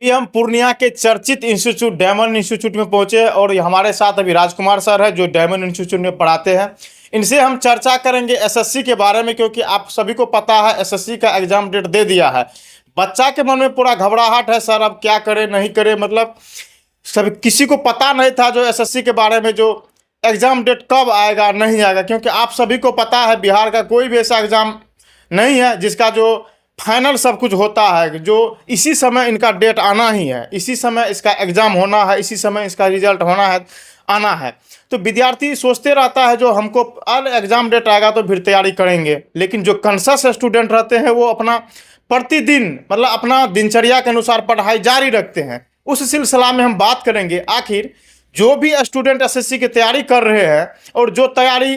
अभी हम पूर्णिया के चर्चित इंस्टीट्यूट डायमंड इंस्टीट्यूट में पहुंचे और हमारे साथ अभी राजकुमार सर है जो डायमंड इंस्टीट्यूट में पढ़ाते हैं। इनसे हम चर्चा करेंगे एसएससी के बारे में, क्योंकि आप सभी को पता है एसएससी का एग्जाम डेट दे दिया है। बच्चा के मन में पूरा घबराहट है, सर अब क्या करें नहीं करें, मतलब सब किसी को पता नहीं था जो एसएससी के बारे में, जो एग्ज़ाम डेट कब आएगा नहीं आएगा। क्योंकि आप सभी को पता है बिहार का कोई भी ऐसा एग्ज़ाम नहीं है जिसका जो फाइनल सब कुछ होता है, जो इसी समय इनका डेट आना ही है, इसी समय इसका एग्ज़ाम होना है, इसी समय इसका रिजल्ट होना है, आना है। तो विद्यार्थी सोचते रहता है जो हमको एग्ज़ाम डेट आएगा तो फिर तैयारी करेंगे, लेकिन जो कॉन्शियस स्टूडेंट रहते हैं वो अपना प्रतिदिन मतलब अपना दिनचर्या के अनुसार पढ़ाई जारी रखते हैं। उस सिलसिला में हम बात करेंगे आखिर जो भी स्टूडेंट एसएससी की तैयारी कर रहे हैं और जो तैयारी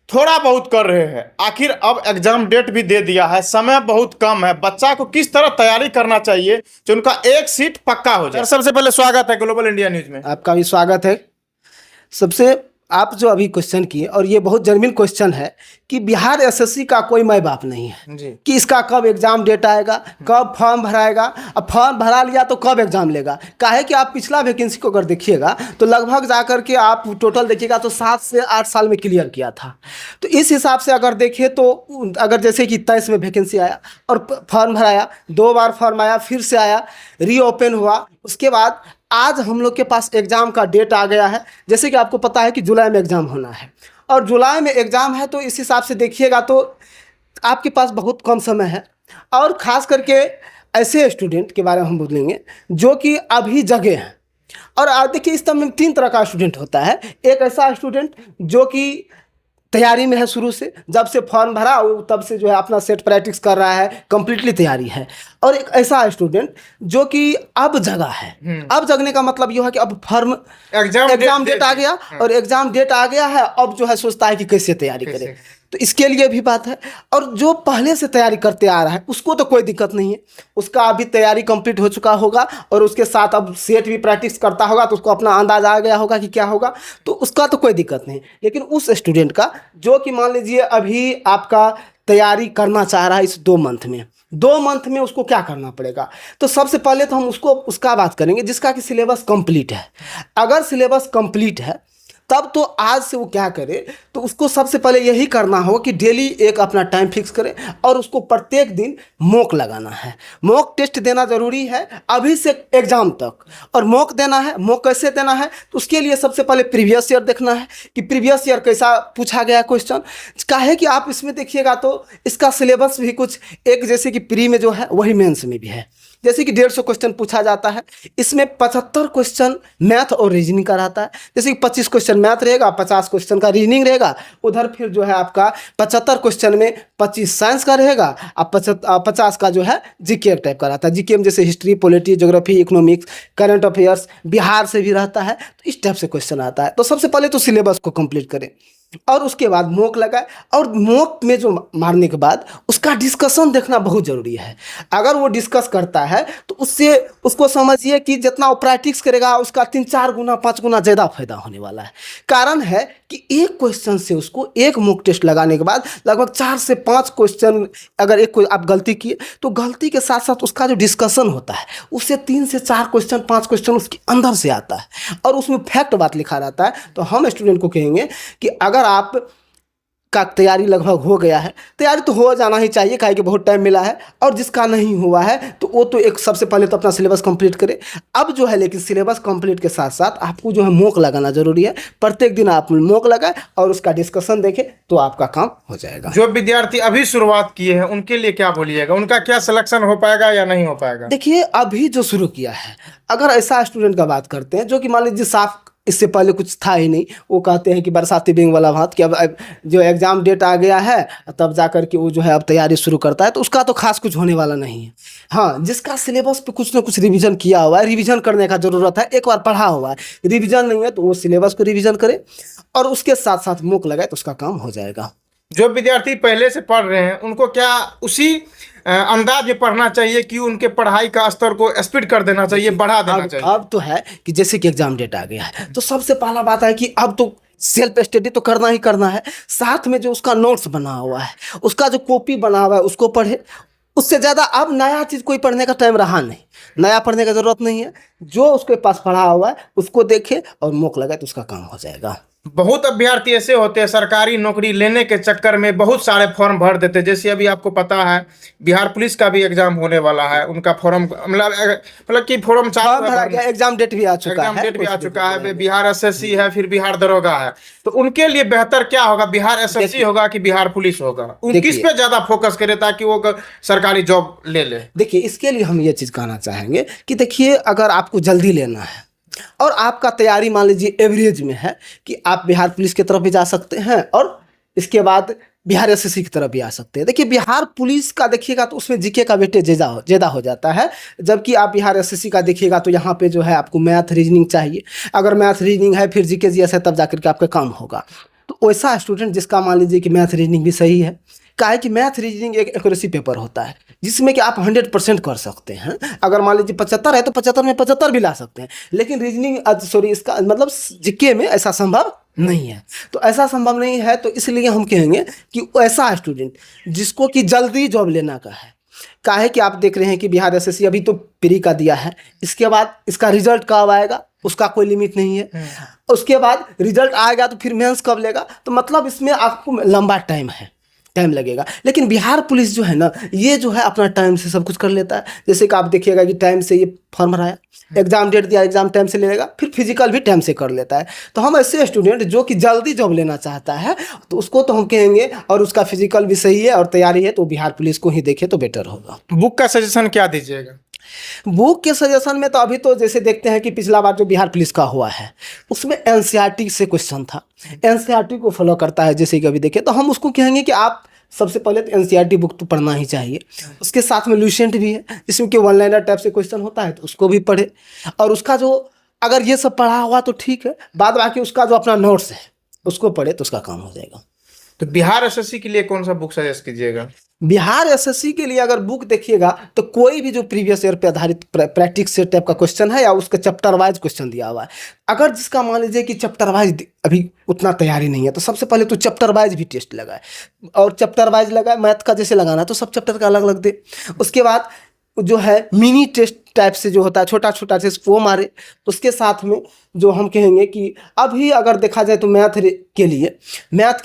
थोड़ा बहुत कर रहे हैं, आखिर अब एग्जाम डेट भी दे दिया है, समय बहुत कम है, बच्चा को किस तरह तैयारी करना चाहिए जो उनका एक सीट पक्का हो जाए। सबसे पहले स्वागत है ग्लोबल इंडिया न्यूज में। आपका भी स्वागत है। सबसे आप जो अभी क्वेश्चन किए और ये बहुत जेन्युइन क्वेश्चन है कि बिहार एसएससी का कोई माई बाप नहीं है जी। कि इसका कब एग्जाम डेट आएगा, कब फॉर्म भराएगा। अब फॉर्म भरा लिया तो कब एग्जाम लेगा। काहे कि आप पिछला वैकेंसी को अगर देखिएगा तो लगभग जाकर के आप टोटल देखिएगा तो 7 से 8 साल में क्लियर किया था। तो इस हिसाब से अगर देखिए तो अगर जैसे कि 23 में वैकेंसी आया और फॉर्म भराया, 2 बार फॉर्म आया, फिर से आया, रीओपन हुआ, उसके बाद आज हम लोग के पास एग्ज़ाम का डेट आ गया है। जैसे कि आपको पता है कि जुलाई में एग्ज़ाम होना है और जुलाई में एग्ज़ाम है, तो इस हिसाब से देखिएगा तो आपके पास बहुत कम समय है। और ख़ास करके ऐसे स्टूडेंट के बारे में हम बोलेंगे जो कि अभी जगे हैं। और आप देखिए इस तरह में 3 तरह का स्टूडेंट होता है। एक ऐसा स्टूडेंट जो कि तैयारी में है शुरू से, जब से फॉर्म भरा तब से जो है अपना सेट प्रैक्टिस कर रहा है, कंप्लीटली तैयारी है। और एक ऐसा स्टूडेंट जो कि अब जगा है। अब जगने का मतलब ये है कि अब फॉर्म एग्जाम डेट आ गया और एग्जाम डेट आ गया है, अब जो है सोचता है कि कैसे तैयारी करे। तो इसके लिए भी बात है। और जो पहले से तैयारी करते आ रहा है उसको तो कोई दिक्कत नहीं है, उसका अभी तैयारी कंप्लीट हो चुका होगा और उसके साथ अब सेट भी प्रैक्टिस करता होगा तो उसको अपना अंदाज़ आ गया होगा कि क्या होगा, तो उसका तो कोई दिक्कत नहीं। लेकिन उस स्टूडेंट का जो कि मान लीजिए अभी आपका तैयारी करना चाह रहा है इस 2 मंथ में उसको क्या करना पड़ेगा। तो सबसे पहले तो हम उसका बात करेंगे जिसका कि सिलेबस कंप्लीट है। अगर सिलेबस कंप्लीट है तब तो आज से वो क्या करे, तो उसको सबसे पहले यही करना होगा कि डेली एक अपना टाइम फिक्स करे और उसको प्रत्येक दिन मॉक लगाना है। मॉक टेस्ट देना ज़रूरी है अभी से एग्ज़ाम तक। और मॉक देना है, मॉक कैसे देना है, तो उसके लिए सबसे पहले प्रीवियस ईयर देखना है कि प्रीवियस ईयर कैसा पूछा गया क्वेश्चन। काहे कि आप इसमें देखिएगा तो इसका सिलेबस भी कुछ एक जैसे कि प्री में जो है वही मेंस में भी है। जैसे कि 150 क्वेश्चन पूछा जाता है, इसमें 75 क्वेश्चन मैथ और रीजनिंग का रहता है। जैसे कि 25 क्वेश्चन मैथ रहेगा, 50 क्वेश्चन का रीजनिंग रहेगा। उधर फिर जो है आपका 75 क्वेश्चन में 25 साइंस का रहेगा और 50 का जो है जीके टाइप का रहता है। जीके में जैसे history, polity, geography, economics, current affairs, Bihar से भी रहता है, तो इस टाइप से क्वेश्चन आता है। तो सबसे पहले तो सिलेबस को कंप्लीट करें और उसके बाद मॉक लगाए। और मॉक में जो मारने के बाद उसका डिस्कशन देखना बहुत ज़रूरी है। अगर वो डिस्कस करता है तो उससे उसको समझिए कि जितना वो प्रैक्टिस करेगा उसका 3-4 गुना 5 गुना ज़्यादा फायदा होने वाला है। कारण है कि एक क्वेश्चन से उसको एक मॉक टेस्ट लगाने के बाद लगभग 4 से 5 क्वेश्चन, अगर एक कोई आप गलती किए तो गलती के साथ साथ उसका जो डिस्कशन होता है उससे 3 से 4 क्वेश्चन 5 क्वेश्चन उसके अंदर से आता है और उसमें फैक्ट बात लिखा रहता है। तो हम स्टूडेंट को कहेंगे कि अगर आप का तैयारी लगभग हो गया है, तैयारी तो हो जाना ही चाहिए काहे कि बहुत टाइम मिला है। और जिसका नहीं हुआ है तो वो तो एक सबसे पहले तो अपना सिलेबस कंप्लीट करे। अब जो है लेकिन सिलेबस कंप्लीट के साथ साथ आपको जो है मॉक लगाना ज़रूरी है। प्रत्येक दिन आप मॉक लगाए और उसका डिस्कशन देखें तो आपका काम हो जाएगा। जो विद्यार्थी अभी शुरुआत किए हैं उनके लिए क्या बोलिएगा, उनका क्या सिलेक्शन हो पाएगा या नहीं हो पाएगा? देखिए अभी जो शुरू किया है, अगर ऐसा स्टूडेंट का बात करते हैं जो कि मान लीजिए साफ इससे पहले कुछ था ही नहीं, वो कहते हैं कि बरसाती बेंग वाला बात कि अब जो एग्ज़ाम डेट आ गया है तब जाकर के वो जो है अब तैयारी शुरू करता है, तो उसका तो खास कुछ होने वाला नहीं है। हाँ, जिसका सिलेबस पे कुछ ना कुछ रिवीजन किया हुआ है, रिवीजन करने का ज़रूरत है, एक बार पढ़ा हुआ है, रिवीजन नहीं है तो वो सिलेबस को रिवीजन करे और उसके साथ साथ मॉक लगाए तो उसका काम हो जाएगा। जो विद्यार्थी पहले से पढ़ रहे हैं उनको क्या उसी अंदाज में पढ़ना चाहिए कि उनके पढ़ाई का स्तर को स्पीड कर देना चाहिए, बढ़ा देना चाहिए? अब तो है कि जैसे कि एग्जाम डेट आ गया है तो सबसे पहला बात है कि अब तो सेल्फ स्टडी तो करना ही करना है। साथ में जो उसका नोट्स बना हुआ है, उसका जो कॉपी बना हुआ है उसको पढ़े। उससे ज़्यादा अब नया चीज़ कोई पढ़ने का टाइम रहा नहीं। नया पढ़ने का जरूरत नहीं है, जो उसके पास पढ़ा हुआ है उसको देखे और मौक लगाए तो उसका काम हो जाएगा। बहुत अभ्यर्थी ऐसे होते हैं सरकारी नौकरी लेने के चक्कर में बहुत सारे फॉर्म भर देते हैं। जैसे अभी आपको पता है बिहार पुलिस का भी एग्जाम होने वाला है, उनका फॉर्म मतलब कि फॉर्म चालू है भरना। एग्जाम डेट भी आ चुका एग्जाम है, डेट भी आ चुका है। बिहार एसएससी है, फिर बिहार दरोगा है। तो उनके लिए बेहतर क्या होगा, बिहार एसएससी होगा कि बिहार पुलिस होगा? किस पे ज्यादा फोकस करे ताकि वो सरकारी जॉब ले ले? देखिए, इसके लिए हम ये चीज कहना चाहेंगे कि देखिए, अगर आपको जल्दी लेना है और आपका तैयारी मान लीजिए एवरेज में है कि आप बिहार पुलिस की तरफ भी जा सकते हैं और इसके बाद बिहार एसएससी की तरफ भी आ सकते हैं। देखिए, बिहार पुलिस का देखिएगा तो उसमें जीके का वेटेज ज़्यादा हो जाता है, जबकि आप बिहार एसएससी का देखिएगा तो यहाँ पे जो है आपको मैथ रीजनिंग चाहिए। अगर मैथ रीजनिंग है फिर जीके जीएस है, तब जाकर के आपका काम होगा। तो वैसा स्टूडेंट जिसका मान लीजिए कि मैथ रीजनिंग भी सही है, क्या है कि मैथ रीजनिंग एक एक्यूरेसी पेपर होता है जिसमें कि आप 100% कर सकते हैं। अगर मान लीजिए 75 है तो 75 में 75 भी ला सकते हैं, लेकिन रीजनिंग इसका मतलब जीके में ऐसा संभव नहीं है। तो ऐसा संभव नहीं है, तो इसलिए हम कहेंगे कि ऐसा स्टूडेंट जिसको कि जल्दी जॉब लेना का है, क्या है कि आप देख रहे हैं कि बिहार एसएससी अभी तो प्री का दिया है, इसके बाद इसका रिजल्ट कब आएगा उसका कोई लिमिट नहीं है। उसके बाद रिजल्ट आएगा तो फिर मेंस कब लेगा, तो मतलब इसमें आपको लंबा टाइम लगेगा। लेकिन बिहार पुलिस जो है ना, ये जो है अपना टाइम से सब कुछ कर लेता है। जैसे कि आप देखिएगा कि टाइम से ये फॉर्म भराया, एग्जाम डेट दिया, एग्जाम टाइम से ले लेगा, फिर फिजिकल भी टाइम से कर लेता है। तो हम ऐसे स्टूडेंट जो कि जल्दी जॉब लेना चाहता है तो उसको तो हम कहेंगे, और उसका फिजिकल भी सही है और तैयारी है, तो बिहार पुलिस को ही देखे तो बेटर होगा। बुक का सजेशन क्या दीजिएगा? बुक के सजेशन में तो अभी तो जैसे देखते हैं कि पिछला बार जो बिहार पुलिस का हुआ है उसमें एनसीईआरटी से क्वेश्चन था, एनसीईआरटी को फॉलो करता है। जैसे कि अभी देखें तो हम उसको कहेंगे कि आप सबसे पहले तो एनसीईआरटी बुक तो पढ़ना ही चाहिए। उसके साथ में लुसेंट भी है जिसमें कि वन लाइनर टाइप से क्वेश्चन होता है, तो उसको भी पढ़े। और उसका जो अगर ये सब पढ़ा हुआ तो ठीक है, बाद बाकी उसका जो अपना नोट्स है उसको पढ़े तो उसका काम हो जाएगा। तो बिहार एसएससी के लिए कौन सा बुक सजेस्ट कीजिएगा? बिहार एसएससी के लिए अगर बुक देखिएगा तो कोई भी जो प्रीवियस ईयर पे आधारित प्रैक्टिस से टाइप का क्वेश्चन है या उसका चैप्टर वाइज क्वेश्चन दिया हुआ है। अगर जिसका मान लीजिए कि चैप्टर वाइज अभी उतना तैयारी नहीं है तो सबसे पहले तो चैप्टर वाइज भी टेस्ट लगाए, और चैप्टर वाइज लगाए मैथ का जैसे लगाना है तो सब चैप्टर का अलग अलग दे। उसके बाद जो है मिनी टेस्ट टाइप से जो होता है छोटा छोटा टेस्ट वो मारे। उसके साथ में जो हम कहेंगे कि अभी अगर देखा जाए तो मैथ के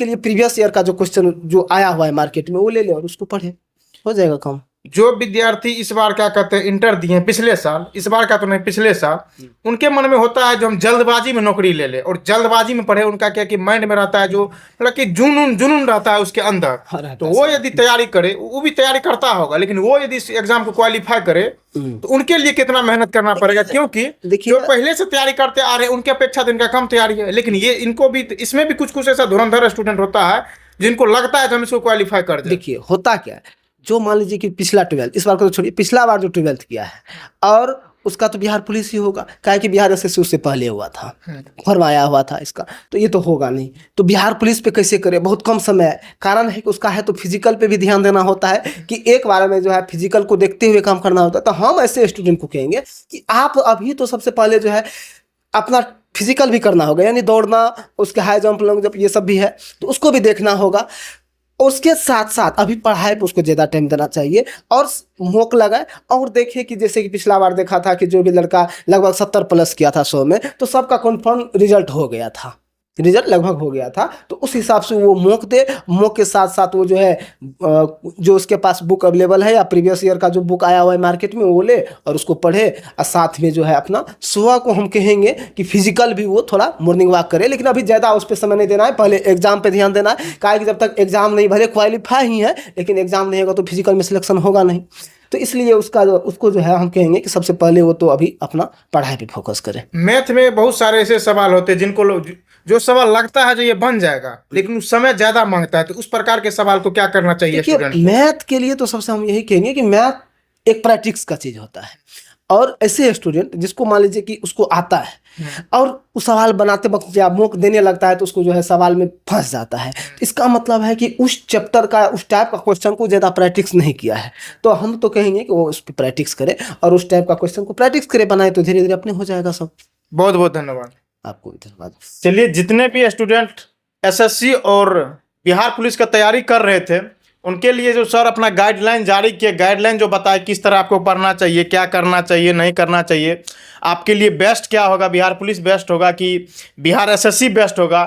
लिए प्रीवियस ईयर का जो क्वेश्चन जो आया हुआ है मार्केट में वो ले ले और उसको पढ़े, हो जाएगा काम। जो विद्यार्थी इस बार क्या कहते हैं इंटर दिए पिछले साल, इस बार का तो नहीं पिछले साल, उनके मन में होता है जो हम जल्दबाजी में नौकरी ले ले और जल्दबाजी में पढ़े। उनका क्या कि माइंड में रहता है जो मतलब कि जुनून रहता है उसके अंदर। तो वो यदि तैयारी करे, वो भी तैयारी करता होगा, लेकिन वो यदि इस एग्जाम को क्वालिफाई करे तो उनके लिए कितना मेहनत करना पड़ेगा। क्योंकि जो पहले से तैयारी करते आ रहे हैं उनके अपेक्षा तो इनका कम तैयारी है। लेकिन ये इनको भी इसमें भी कुछ ऐसा धुरंधर स्टूडेंट होता है जिनको लगता है कि हम इसको क्वालिफाई कर दें। देखिए होता क्या है, जो मान लीजिए कि पिछला 12 इस बार को तो छोड़िए, पिछला बार जो 12th किया है और उसका तो बिहार पुलिस ही होगा, क्या कि बिहार एसएससी उससे पहले हुआ था, फॉर्म आया हुआ था इसका, तो ये तो होगा नहीं। तो बिहार पुलिस पे कैसे करे, बहुत कम समय है। कारण है कि उसका है तो फिजिकल पे भी ध्यान देना होता है कि एक बार में जो है फिजिकल को देखते हुए काम करना होता है। तो हम ऐसे स्टूडेंट को कहेंगे कि आप अभी तो सबसे पहले जो है अपना फिजिकल भी करना होगा, यानी दौड़ना, उसके हाई जंप लॉन्ग जंप ये सब भी है तो उसको भी देखना होगा। उसके साथ साथ अभी पढ़ाई पे उसको ज़्यादा टाइम देना चाहिए और मॉक लगाए। और देखिए कि जैसे कि पिछला बार देखा था कि जो भी लड़का लगभग 70+ किया था 100 में, तो सबका कन्फर्म रिजल्ट हो गया था, रिजल्ट लगभग हो गया था। तो उस हिसाब से वो मॉक दे, मॉक के साथ साथ वो जो है जो उसके पास बुक अवेलेबल है या प्रीवियस ईयर का जो बुक आया हुआ है मार्केट में वो ले और उसको पढ़े। और साथ में जो है अपना सुबह को हम कहेंगे कि फिजिकल भी वो थोड़ा मॉर्निंग वॉक करे, लेकिन अभी ज़्यादा उस पर समय नहीं देना है, पहले एग्जाम पे ध्यान देना है। काहे कि जब तक एग्जाम नहीं, भले क्वालिफाई ही है लेकिन एग्जाम नहीं होगा तो फिजिकल में सिलेक्शन होगा नहीं। तो इसलिए उसको जो है हम कहेंगे कि सबसे पहले वो तो अभी अपना पढ़ाई पे फोकस करे। मैथ में बहुत सारे ऐसे सवाल होते हैं जिनको जो सवाल लगता है जो ये बन जाएगा, लेकिन उस समय ज्यादा मांगता है। तो उस प्रकार के सवाल को क्या करना चाहिए स्टूडेंट? मैथ के लिए तो सबसे हम यही कहेंगे कि मैथ एक प्रैक्टिस का चीज होता है, और ऐसे स्टूडेंट जिसको मान लीजिए कि उसको आता है और वो सवाल बनाते वक्त जब मॉक देने लगता है तो उसको जो है सवाल में फंस जाता है, इसका मतलब है कि उस चैप्टर का उस टाइप का क्वेश्चन को ज़्यादा प्रैक्टिस नहीं किया है। तो हम तो कहेंगे कि वो उस पर प्रैक्टिस करे और उस टाइप का क्वेश्चन को प्रैक्टिस करे, बनाए, तो धीरे धीरे अपने हो जाएगा सब। बहुत बहुत धन्यवाद आपको भी धन्यवाद। चलिए, जितने भी स्टूडेंट एसएससी और बिहार पुलिस का तैयारी कर रहे थे उनके लिए जो सर अपना गाइडलाइन जारी किए, गाइडलाइन जो बताए किस तरह आपको पढ़ना चाहिए, क्या करना चाहिए, नहीं करना चाहिए, आपके लिए बेस्ट क्या होगा, बिहार पुलिस बेस्ट होगा कि बिहार एसएससी बेस्ट होगा,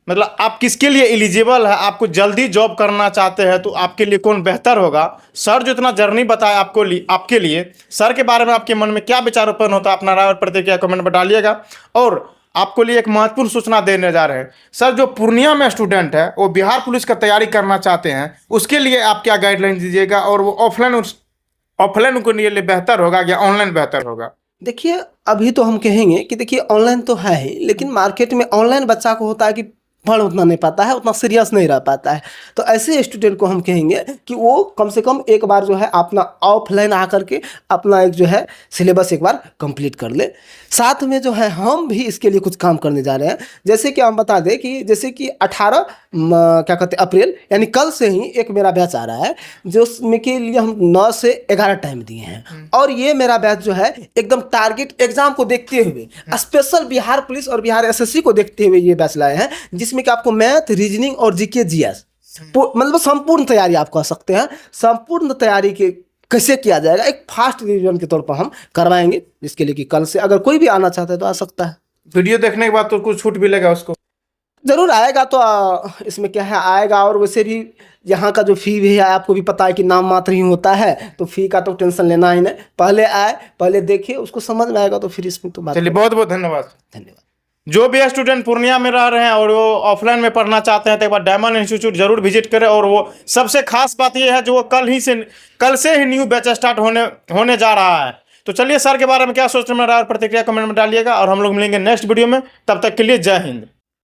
मतलब आप किसके लिए एलिजिबल है, आपको जल्दी जॉब करना चाहते हैं तो आपके लिए कौन बेहतर होगा। सर जो इतना जर्नी बताया आपके लिए सर के बारे में आपके मन में क्या विचार उत्पन्न होता है, अपना राय और प्रतिक्रिया कमेंट में डालिएगा। और आपको लिए एक महत्वपूर्ण सूचना देने जा रहे हैं सर, जो पूर्णिया में स्टूडेंट है वो बिहार पुलिस का तैयारी करना चाहते हैं, उसके लिए आप क्या गाइडलाइन दीजिएगा, और वो ऑफलाइन उनके लिए बेहतर होगा या ऑनलाइन बेहतर होगा। देखिए, अभी तो हम कहेंगे कि देखिए ऑनलाइन तो है ही, लेकिन मार्केट में ऑनलाइन बच्चा को होता है कि पढ़ उतना नहीं पाता है, उतना सीरियस नहीं रह पाता है। तो ऐसे स्टूडेंट को हम कहेंगे कि वो कम से कम एक बार जो है अपना ऑफलाइन आकर के अपना एक जो है सिलेबस एक बार कंप्लीट कर ले। साथ में जो है हम भी इसके लिए कुछ काम करने जा रहे हैं। जैसे कि हम बता दें कि जैसे कि 18 क्या कहते हैं अप्रैल, यानी कल से ही एक मेरा बैच आ रहा है, जो उसमें के लिए हम 9 से 11 टाइम दिए हैं। और ये मेरा बैच जो है एकदम टारगेट एग्जाम को देखते हुए, स्पेशल बिहार पुलिस और बिहार एसएससी को देखते हुए ये बैच लाए हैं, जिसमें कि आपको मैथ, रीजनिंग और जीके जीएस मतलब संपूर्ण तैयारी आप कर सकते हैं। संपूर्ण तैयारी के कैसे किया जाएगा एक फास्ट रिवीजन के तौर पर हम करवाएंगे, जिसके लिए कि कल से अगर कोई भी आना चाहता है तो आ सकता है। वीडियो देखने के बाद तो कुछ छूट भी लगा उसको जरूर आएगा, तो इसमें क्या है आएगा। और वैसे भी यहाँ का जो फी भी है आपको भी पता है कि नाम मात्र ही होता है, तो फी का तो टेंशन लेना ही नहीं। पहले आए, पहले देखिए, उसको समझ में आएगा तो फिर इसमें तो बात। चलिए, बहुत बहुत धन्यवाद। धन्यवाद। जो भी स्टूडेंट पूर्णिया में रह रहे हैं और वो ऑफलाइन में पढ़ना चाहते हैं तो एक बार डायमंड इंस्टीट्यूट जरूर विजिट करें। और वो सबसे खास बात ये है जो वो कल से ही न्यू बैच स्टार्ट होने जा रहा है। तो चलिए, सर के बारे में क्या सोचते हैं, मेरा प्रतिक्रिया कमेंट में डालिएगा और हम लोग मिलेंगे नेक्स्ट वीडियो में। तब तक के लिए जय हिंद।